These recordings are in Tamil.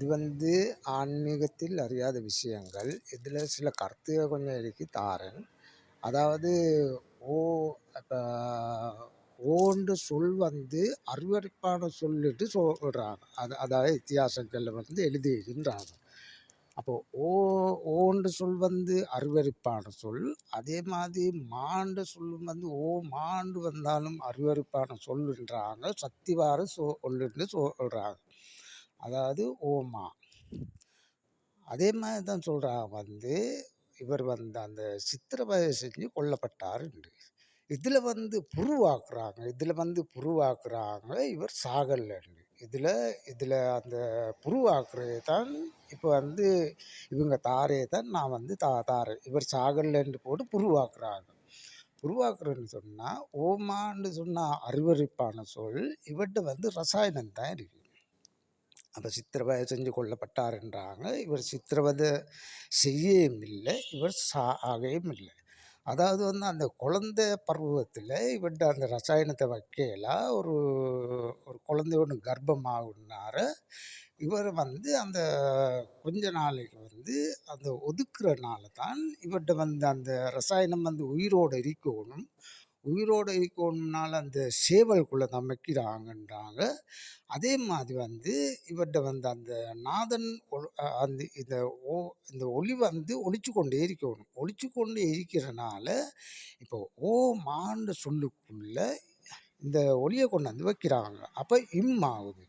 இது ஆன்மீகத்தில் அறியாத விஷயங்கள். இதில சில கருத்துகள் கொஞ்சம் இருக்கு தாரேன். அதாவது ஓ இப்ப ஓன்ற சொல் அருவருப்பான சொல்லிட்டு சொல்றாங்க. அதாவது இத்தியாசங்கள்ல எழுதியிருக்கின்றாங்க. அப்போ ஓ ஓன்ற சொல் அருவருப்பான சொல். அதே மாதிரி மான்ற சொல் ஓ மாண்டு வந்தாலும் அருவருப்பான சொல்லுன்றாங்க. சத்திவார சொல்லுன்னு சொல்றாங்க. அதாவது ஓமா. அதே மாதிரி தான் சொல்றாங்க இவர் அந்த சித்திரவதை செஞ்சு கொல்லப்பட்டாருன்று. இதில புருவாக்குறாங்க இவர் சாகலன்னு. இதில இதில அந்த புருவாக்குறது தான் இப்ப இவங்க தாரே தான் நான் தாரேன். இவர் சாகலன்னு போட்டு புருவாக்குறாங்க. புருவாக்குறேன்னு சொன்னா, ஓமான்னு சொன்னா அருவருப்பான சொல். இவர்ட்ட ரசாயனம் தான் இருக்கு. அப்ப சித்திரவதை செஞ்சு கொல்லப்பட்டாருன்றாங்க. இவர் சித்திரவதை செய்யவும் இல்லை, இவர் சாகவும் இல்லை. அதாவது அந்த குழந்தை பருவத்தில் இவர்ட்ட அந்த ரசாயனத்தை வைக்கையில ஒரு ஒரு குழந்தை ஒன்று கர்ப்பமாகுனார இவர் அந்த கொஞ்ச நாளைக்கு அந்த ஒதுக்குறனால தான் இவர்ட்ட அந்த ரசாயனம் உயிரோடு இருக்கணும். உயிரோடு இருக்கணும்னால அந்த சேவல்குள்ளே தான் வைக்கிறாங்கன்றாங்க. அதே மாதிரி இவர்ட்ட அந்த நாதன் அந்த இந்த ஒளி ஒலிச்சு கொண்டே இருக்கணும். ஒலிச்சு கொண்டே இருக்கிறனால இப்போ ஓ மான்ற சொல்லுக்குள்ள இந்த ஒலியை கொண்டாந்து வைக்கிறாங்க. அப்போ இம் ஆகுது,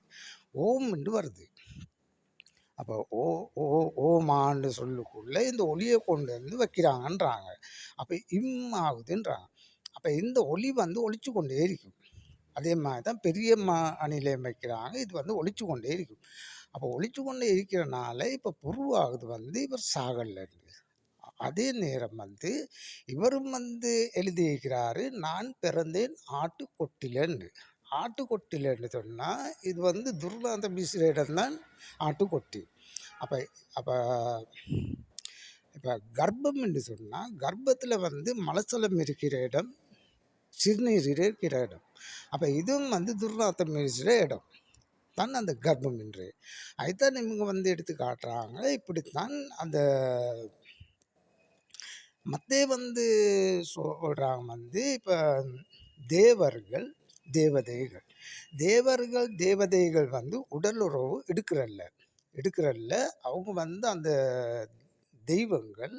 ஓம் என்று வருது. அப்போ ஓ ஓ ஓமான்னு சொல்லுக்குள்ள இந்த ஒலியை கொண்டு வைக்கிறாங்கன்றாங்க. அப்போ இம் ஆகுதுன்றாங்க. அப்போ இந்த ஒலி ஒலிச்சு கொண்டே இருக்கும். அதே மாதிரி தான் பெரிய அணிலையம் வைக்கிறாங்க. இது ஒலிச்சு கொண்டே இருக்கும். அப்போ ஒலிச்சு கொண்டே இருக்கிறனால இப்போ புருவாகுது இவர் சாகலன்னு. அதே நேரம் இவரும் எழுதியிருக்கிறாரு, நான் பிறந்தேன் ஆட்டுக்கொட்டிலன்னு. ஆட்டுக்கொட்டிலன்னு சொன்னால் இது துர்வாந்த பேசுகிற இடம்தான் ஆட்டுக்கொட்டி. அப்போ அப்போ இப்போ கர்ப்பம் என்று சொன்னால் கர்ப்பத்தில் மலச்சலம் இருக்கிற இடம், சிறுநீர் இருக்கிற இடம். அப்போ இதுவும் துர்நாத்தம் பேசுகிற இடம் தான் அந்த கர்ப்பம் என்று. அதுதான் இவங்க எடுத்து காட்டுறாங்க. இப்படித்தான் அந்த மத்தே சொல்றாங்க இப்போ தேவர்கள் தேவதைகள் தேவதைகள் உடலுறவு எடுக்கிறல்ல அவங்க அந்த தெய்வங்கள்.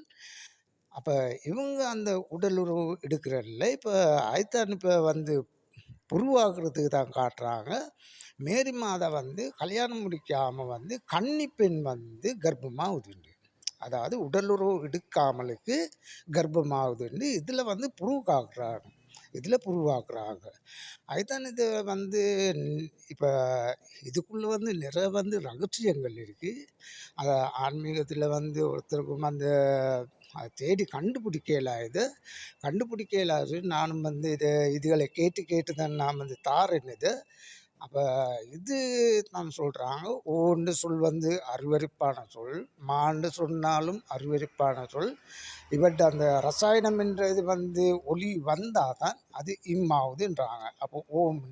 அப்போ இவங்க அந்த உடலுறவு எடுக்கிறல்ல இப்போ ஐத்தான் இப்போ உருவாக்குறதுக்கு தான் காட்டுறாங்க. மேரி மாதா கல்யாணம் முடிக்காமல் கன்னி பெண் கர்ப்பமாகுதுண்டு. அதாவது உடலுறவு எடுக்காமலுக்கு கர்ப்பமாகுதுன்னு இதில் புருவாக்குறாங்க. இதில் புருவாக்குறாங்க. அதுதான் இது இப்போ இதுக்குள்ளே நிறைய ரகசியங்கள் இருக்குது. அதை ஆன்மீகத்தில் ஒருத்தருக்கும் அதை தேடி கண்டுபிடிக்கலாது. நானும் இதுகளை கேட்டு கேட்டு தான் நான் தாரேன் இது. அப்போ இது நான் சொல்கிறாங்க, ஓன்னு சொல் அருவருப்பான சொல், மான்னு சொன்னாலும் அருவருப்பான சொல். இவர்கிட்ட அந்த ரசாயனம் என்றது ஒலி வந்தால் தான் அது இம்மாவுதுன்றாங்க. அப்போ ஓம்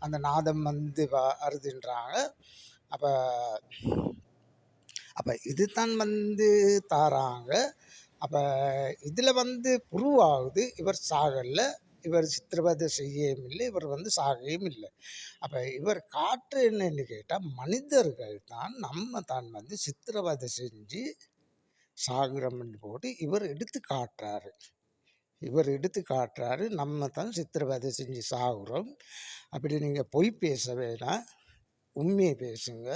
அந்த நாதம் வருதுன்றாங்க. அப்போ அப்போ இது தான் தாராங்க. அப்போ இதில் புருவாகுது இவர் சாகல, இவர் சித்திரவதை செய்யவும் இல்லை, இவர் சாகவும் இல்லை. அப்போ இவர் காற்று என்னன்னு கேட்டால் மனிதர்கள் தான் நம்ம தான் சித்திரவதை செஞ்சு சாகுறோம்னு போட்டு இவர் எடுத்து காட்டுறாரு. நம்ம தான் சித்திரவதை செஞ்சு சாகுறோம். அப்படி நீங்கள் பொய் பேச வேணாம், உண்மையை பேசுங்க.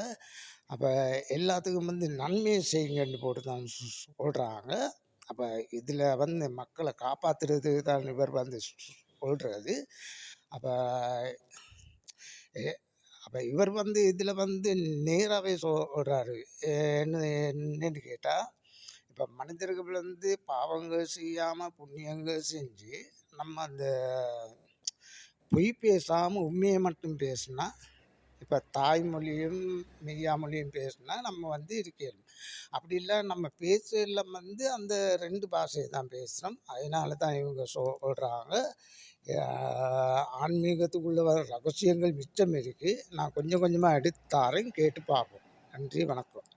அப்போ எல்லாத்துக்கும் நன்மையை செய்யுங்கன்னு போட்டு தான் சொல்கிறாங்க. அப்போ இதில் மக்களை காப்பாற்றுறது தான் இவர் சொல்கிறது. அப்போ அப்போ இவர் இதில் நேராகவே சொல்கிறாரு. என்னன்னு கேட்டால், இப்போ மனிதர்கள் பாவங்கள் செய்யாமல் புண்ணியங்கள் செஞ்சு நம்ம அந்த பொய் பேசாமல் உண்மையை மட்டும் பேசினா, இப்போ தாய்மொழியும் மெய்யாமொழியும் பேசினா நம்ம இருக்கிறோம். அப்படி இல்லை, நம்ம பேசல அந்த 2 பாஷையை தான் பேசுகிறோம். அதனால தான் இவங்க சொல்கிறாங்க. ஆன்மீகத்துக்குள்ளே வர ரகசியங்கள் மிச்சம் இருக்குது. நான் கொஞ்சம் கொஞ்சமாக எடுத்து தாரேன், கேட்டு பார்ப்போம். நன்றி, வணக்கம்.